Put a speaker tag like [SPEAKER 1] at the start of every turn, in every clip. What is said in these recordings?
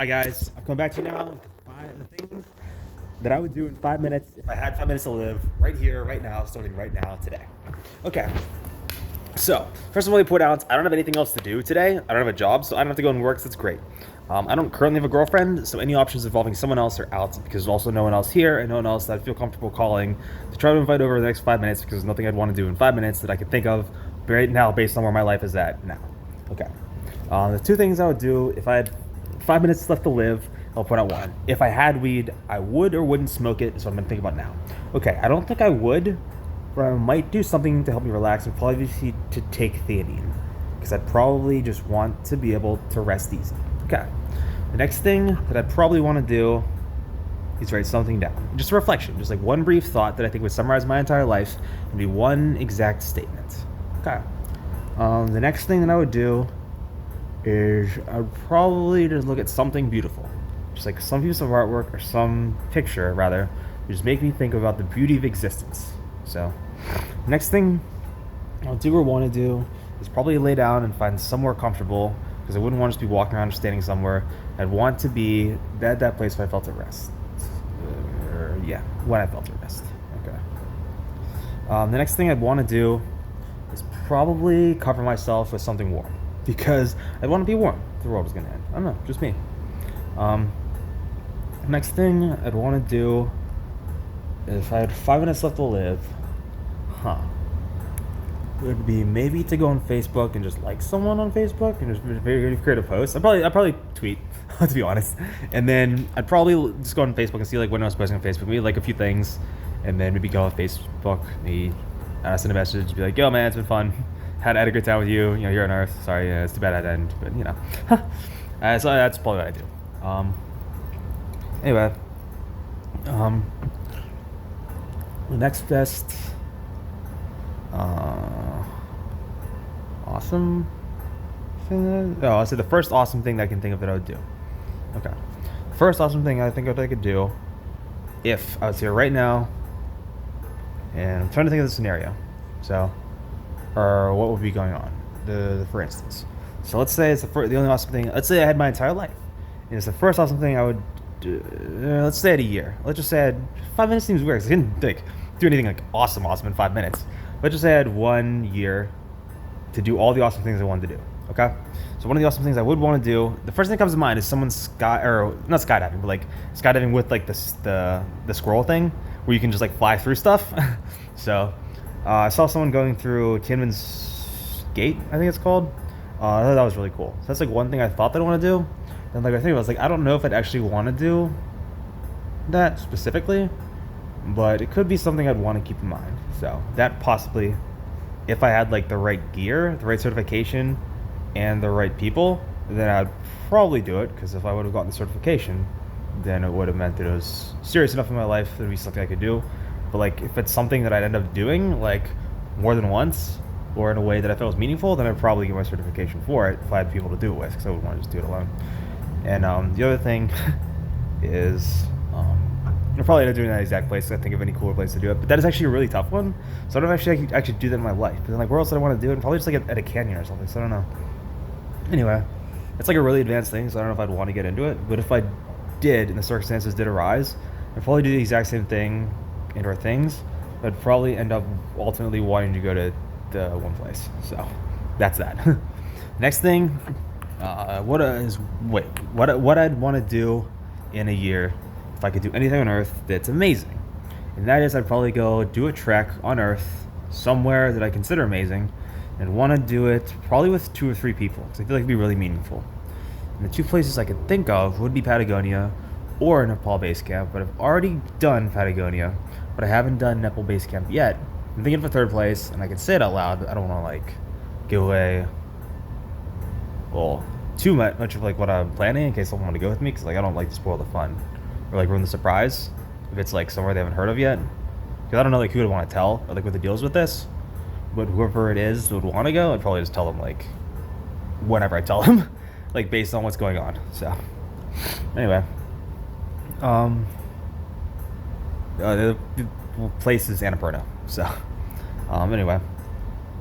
[SPEAKER 1] Hi guys, I'm coming back to you now with the things that I would do in 5 minutes if I had 5 minutes to live right here, right now, starting right now, today. Okay, so first of all, let me point out I don't have anything else to do today. I don't have a job, so I don't have to go and work, so that's great. I don't currently have a girlfriend, so any options involving someone else are out because there's also no one else here and no one else that I feel comfortable calling to try to invite over the next 5 minutes because there's nothing I'd want to do in 5 minutes that I can think of right now based on where my life is at now. Okay. The two things I would do if I had 5 minutes left to live, I'll point out one. If I had weed, I would or wouldn't smoke it, so I'm gonna think about now. Okay, I don't think I would, but I might do something to help me relax and probably to take theanine. Because I'd probably just want to be able to rest easy. Okay. The next thing that I'd probably want to do is write something down. Just a reflection, just like one brief thought that I think would summarize my entire life and be one exact statement. Okay. The next thing that I would do is I'd probably just look at something beautiful. Just like some piece of artwork or some picture, rather, just make me think about the beauty of existence. So, next thing I'll do or want to do is probably lay down and find somewhere comfortable because I wouldn't want to just be walking around or standing somewhere. I'd want to be at that place where I felt at rest. Yeah, when I felt at rest. Okay. The next thing I'd want to do is probably cover myself with something warm because I want to be warm. The world is going to end. I don't know, just me. Next thing I'd want to do if I had 5 minutes left to live, would be maybe to go on Facebook and just like someone on Facebook and just very create a post. I'd probably tweet, to be honest, and then I'd probably just go on Facebook and see like when I was posting on Facebook, maybe like a few things, and then maybe go on Facebook, maybe send a message, be like, "Yo, man, it's been fun. Had a good time with you. You know, here on Earth. Sorry, it's too bad I didn't, but you know." So that's probably what I do. Anyway, the next best awesome thing. I said the first awesome thing that I can think of that I would do. Okay, first awesome thing I think I could do if I was here right now, and I'm trying to think of the scenario. So, or what would be going on? For instance, so let's say it's the only awesome thing. Let's say I had my entire life, and it's the first awesome thing I would do. Let's say I had a year. Let's just say I had 5 minutes. Seems weird because I didn't like do anything like awesome in 5 minutes. Let's just say I had 1 year to do all the awesome things I wanted to do. Okay, so one of the awesome things I would want to do, the first thing that comes to mind is someone not skydiving, but like skydiving with like the squirrel thing where you can just like fly through stuff. So I saw someone going through Tiananmen's Gate, I think it's called. I thought that was really cool. So that's like one thing I thought that I want to do. And like I think I was like, I don't know if I'd actually want to do that specifically, but it could be something I'd want to keep in mind. So that possibly, if I had like the right gear, the right certification, and the right people, then I'd probably do it. Because if I would have gotten the certification, then it would have meant that it was serious enough in my life that it'd be something I could do. But like if it's something that I'd end up doing like more than once or in a way that I felt was meaningful, then I'd probably get my certification for it if I had people to do it with, because I wouldn't want to just do it alone. And the other thing is I'll probably end up doing that exact place. I think of any cooler place to do it, but that is actually a really tough one. So I don't know if I actually do that in my life. But then, like, where else did I want to do it? Probably just like at a canyon or something. So I don't know. Anyway, it's like a really advanced thing. So I don't know if I'd want to get into it. But if I did, and the circumstances did arise, I'd probably do the exact same thing and/or things. But I'd probably end up ultimately wanting to go to the one place. So that's that. Next thing, what I'd want to do in a year if I could do anything on Earth that's amazing. And that is I'd probably go do a trek on Earth somewhere that I consider amazing and want to do it probably with 2 or 3 people because I feel like it'd be really meaningful. And the 2 places I could think of would be Patagonia or Nepal Base Camp, but I've already done Patagonia, but I haven't done Nepal Base Camp yet. I'm thinking of a 3rd place, and I can say it out loud, but I don't want to like give away too much of like what I'm planning in case someone want to go with me, because like I don't like to spoil the fun or like ruin the surprise if it's like somewhere they haven't heard of yet, because I don't know like who would want to tell or like what the deal is with this. But whoever it is that would want to go, I'd probably just tell them like whenever I tell them, like based on what's going on. So anyway, the place is Annapurna. So anyway,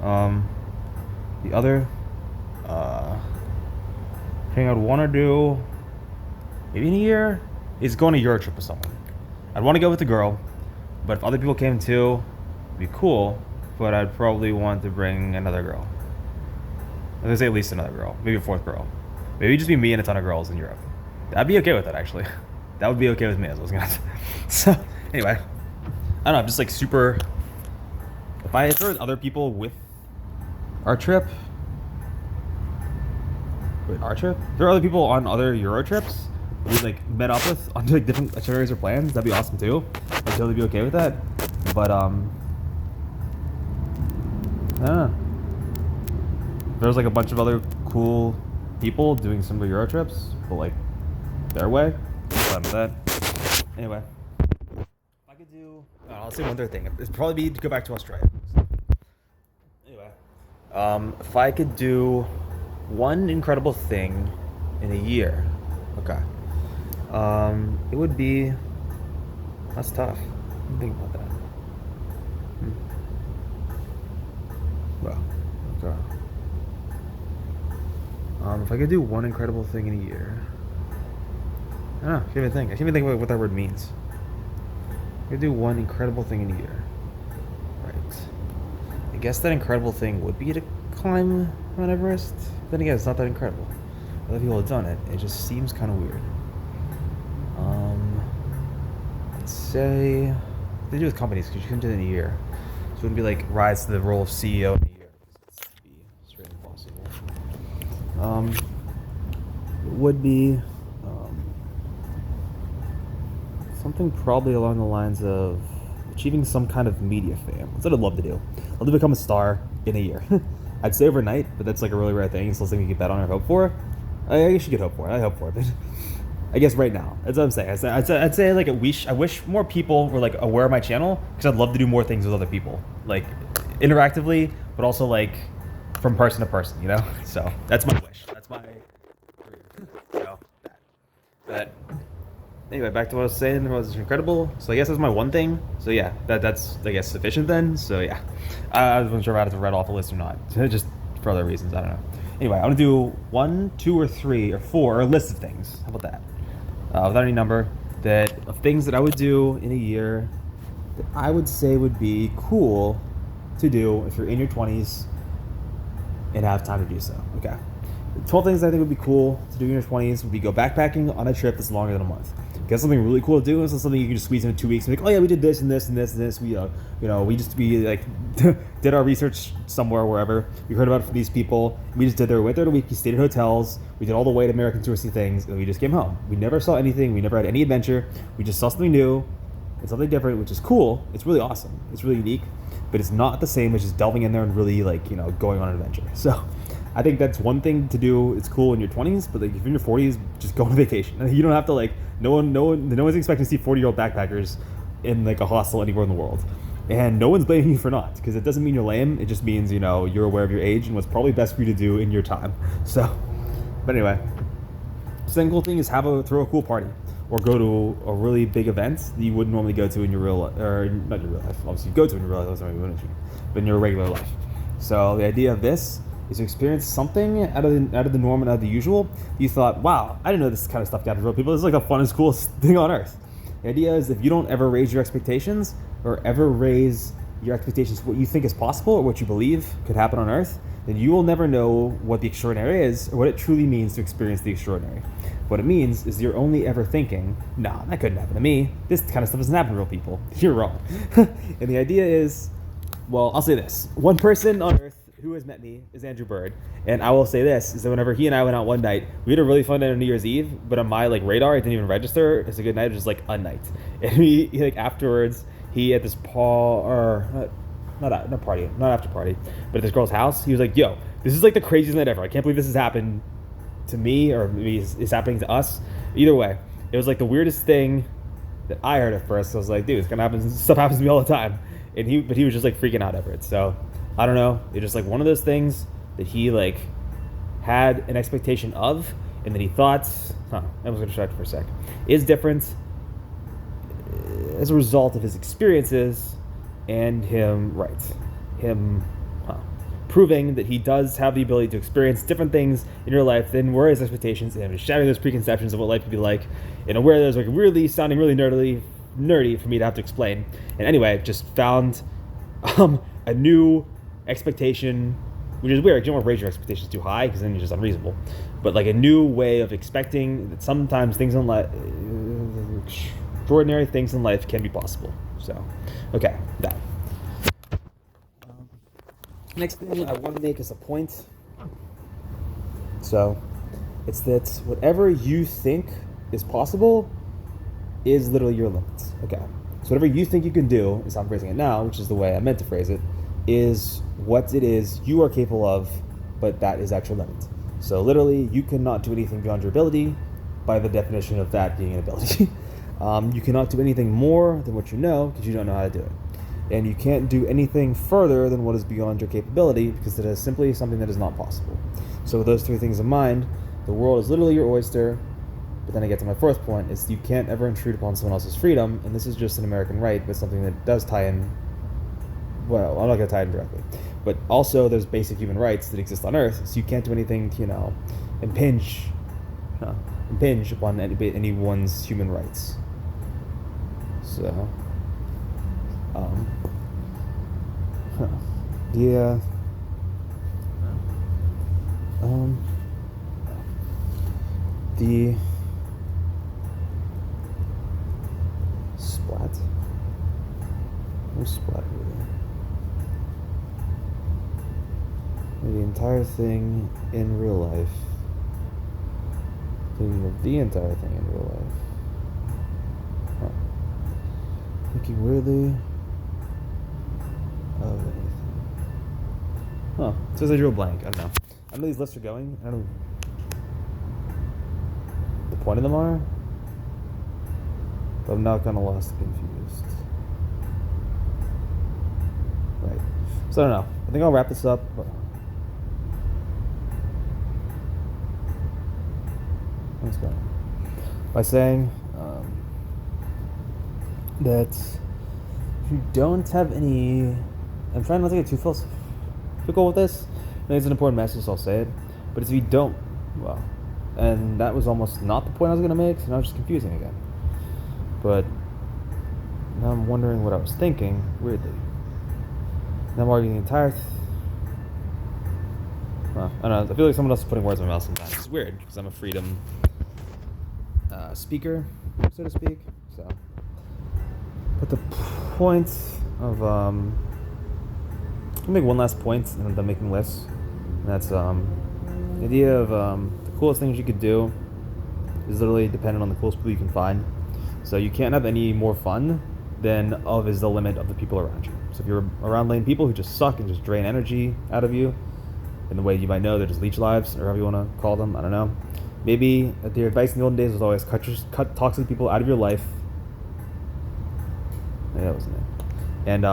[SPEAKER 1] the other thing I'd want to do maybe in a year, is going on a Euro trip with someone. I'd want to go with the girl, but if other people came too, it'd be cool. But I'd probably want to bring another girl. I would say at least another girl, maybe a fourth girl. Maybe just be me and a ton of girls in Europe. I'd be okay with that actually. That would be okay with me, as I was gonna say. So anyway, I don't know. I'm just like super. If there was other people with our trip, if there are other people on other Euro trips we like met up with on like different itineraries or plans, that'd be awesome too. I'd totally be okay with that. But I don't know. There's like a bunch of other cool people doing some of the Euro trips, but like their way. I'm fine with that. Anyway, if I could do, I'll say one third thing. It'd probably be to go back to Australia. Anyway, if I could do one incredible thing in a year, okay, it would be. That's tough. Think about that. Well, okay. If I could do one incredible thing in a year, I don't know. I can't even think. I can't even think about what that word means. I could do one incredible thing in a year. Right. I guess that incredible thing would be to climb Mount Everest. Then again, it's not that incredible. Other people have done it. It just seems kind of weird. Let's say they do with companies because you couldn't do it in a year. So it wouldn't be like rise to the role of CEO in a year. It'd be straight impossible. It would be something probably along the lines of achieving some kind of media fame. That's what I'd love to do. I'd love to become a star in a year. I'd say overnight, but that's like a really rare thing. It's something you could bet on or hope for. I guess you could hope for it. I hope for it, but I guess right now, that's what I'm saying. I'd say like I wish more people were like aware of my channel because I'd love to do more things with other people, like interactively, but also like from person to person, you know. So that's my wish. That's my career. So that. Anyway, back to what I was saying. It was incredible. So I guess that's my one thing. So yeah, that's I guess sufficient then. So yeah, I wasn't sure if I had to read off a list or not. Just for other reasons. I don't know. Anyway, I want to do 1, 2, or 3, or 4, or a list of things. How about that? Without any number, of things that I would do in a year that I would say would be cool to do if you're in your 20s and have time to do so. Okay. 12 things I think would be cool to do in your 20s would be go backpacking on a trip that's longer than a month. Get something really cool to do. It's not something you can just squeeze into 2 weeks and be like, oh yeah, we did this and this and this and this. We, we like did our research somewhere, wherever. We heard about it from these people. We just went there a week. We stayed at hotels. We did all the white American touristy things, and we just came home. We never saw anything. We never had any adventure. We just saw something new and something different, which is cool. It's really awesome. It's really unique, but it's not the same as just delving in there and really going on an adventure. So I think that's one thing to do. It's cool in your 20s, but like if you're in your 40s, just go on vacation. You don't have to no one's expecting to see 40-year-old backpackers in like a hostel anywhere in the world. And no one's blaming you for not, because it doesn't mean you're lame. It just means, you're aware of your age and what's probably best for you to do in your time. So, but anyway, second cool thing is throw a cool party or go to a really big event that you wouldn't normally go to in your real life, or not your real life. Obviously, you go to in your real life, but in your regular life. So the idea of this is to experience something out of the norm and out of the usual. You thought, wow, I didn't know this kind of stuff could happen to real people. This is like the funnest, coolest thing on earth. The idea is if you don't ever raise your expectations or ever raise your expectations for what you think is possible or what you believe could happen on earth, then you will never know what the extraordinary is or what it truly means to experience the extraordinary. What it means is you're only ever thinking, no, that couldn't happen to me. This kind of stuff doesn't happen to real people. You're wrong. And the idea is, well, I'll say this. One person on earth who has met me is Andrew Bird, and I will say this, is that whenever he and I went out one night, we had a really fun night on New Year's Eve, but on my radar, it didn't even register as a good night. It was just a night. And he afterwards, he at this not after party, but at this girl's house, he was like, yo, this is the craziest night ever. I can't believe this has happened to me, or maybe it's happening to us. Either way, it was the weirdest thing that I heard at first. I was like, dude, it's gonna happen. Stuff happens to me all the time. And he was just freaking out over it. So I don't know. It's just one of those things that he had an expectation of, and that he thought, I was gonna distract for a sec, is different as a result of his experiences and him proving that he does have the ability to experience different things in your life than were his expectations, and shattering those preconceptions of what life could be like in a way that was like really sounding really nerdy for me to have to explain. And anyway, just found a new expectation, which is weird. You don't want to raise your expectations too high because then you're just unreasonable. But like a new way of expecting that sometimes things in life, extraordinary things in life can be possible. So, okay, that. Next thing I want to make is a point. So, it's that whatever you think is possible is literally your limits. Okay. So whatever you think you can do, is how I'm phrasing it now, which is the way I meant to phrase it, is what it is you are capable of, but that is at your limit. So literally, you cannot do anything beyond your ability by the definition of that being an ability. You cannot do anything more than what you know because you don't know how to do it. And you can't do anything further than what is beyond your capability because it is simply something that is not possible. So with those three things in mind, the world is literally your oyster. But then I get to my fourth point, is you can't ever intrude upon someone else's freedom, and this is just an American right, but something that does tie in, well, I'm not going to tie in directly, but also there's basic human rights that exist on Earth, so you can't do anything to, impinge upon anyone's human rights. So, yeah, the splat. Where's splat really? The entire thing in real life. Thinking of the entire thing in real life. Huh. Thinking weirdly of anything. Huh. It says I drew a blank. I don't know. I know these lists are going. I don't know. The point of them are. But I'm now kind of lost and confused. Right. So I don't know. I think I'll wrap this up. Let's go. By saying that if you don't have any... I'm trying not to get too philosophical with this. I think it's an important message, so I'll say it. But if you don't... Well... And that was almost not the point I was going to make, so now it's just confusing again. But now I'm wondering what I was thinking, weirdly. Now I'm arguing the entire... Well, I don't know. I feel like someone else is putting words in my mouth sometimes. It's weird, because I'm a freedom speaker, so to speak. So, but the point of... I'll make one last point, and I'm done making lists. And that's the idea of... the coolest things you could do is literally dependent on the coolest people you can find. So you can't have any more fun than of is the limit of the people around you. So if you're around lame people who just suck and just drain energy out of you, in the way you might know they're just leech lives, or however you want to call them, I don't know. Maybe their advice in the olden days was always cut toxic people out of your life. Yeah, that wasn't it. And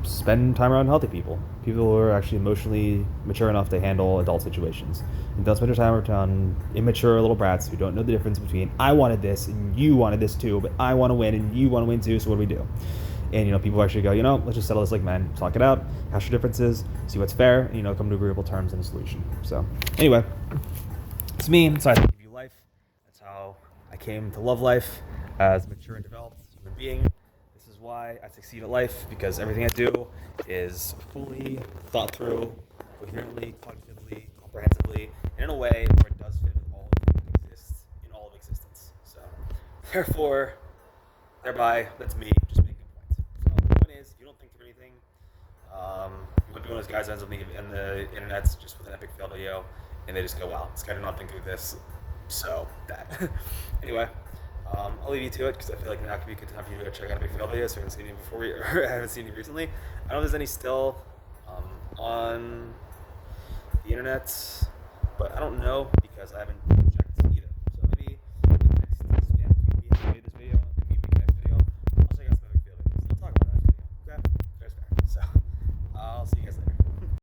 [SPEAKER 1] spend time around healthy people. People who are actually emotionally mature enough to handle adult situations. And don't spend your time around immature little brats who don't know the difference between I wanted this and you wanted this too, but I want to win and you want to win too, so what do we do? And, people actually go, let's just settle this like men, talk it out, hash your differences, see what's fair, and, come to agreeable terms and a solution. So, anyway, it's me. That's how I give you life. That's how I came to love life as a mature and developed human being. This is why I succeed at life, because everything I do is fully thought through, coherently, cognitively, comprehensively, and in a way where it does fit with all that exists in all of existence. So, therefore, thereby, that's me just making a point. So, the point is, you don't think through anything. You might be one of those guys that ends up in the internet's just with an epic fail video, and they just go, wow, this guy did not think through this. So, that. Anyway. I'll leave you to it because I feel like now could be a good time for you to go check out a big fail video. So I haven't seen it before, or I haven't seen it recently. I don't know if there's any still on the internet, but I don't know because I haven't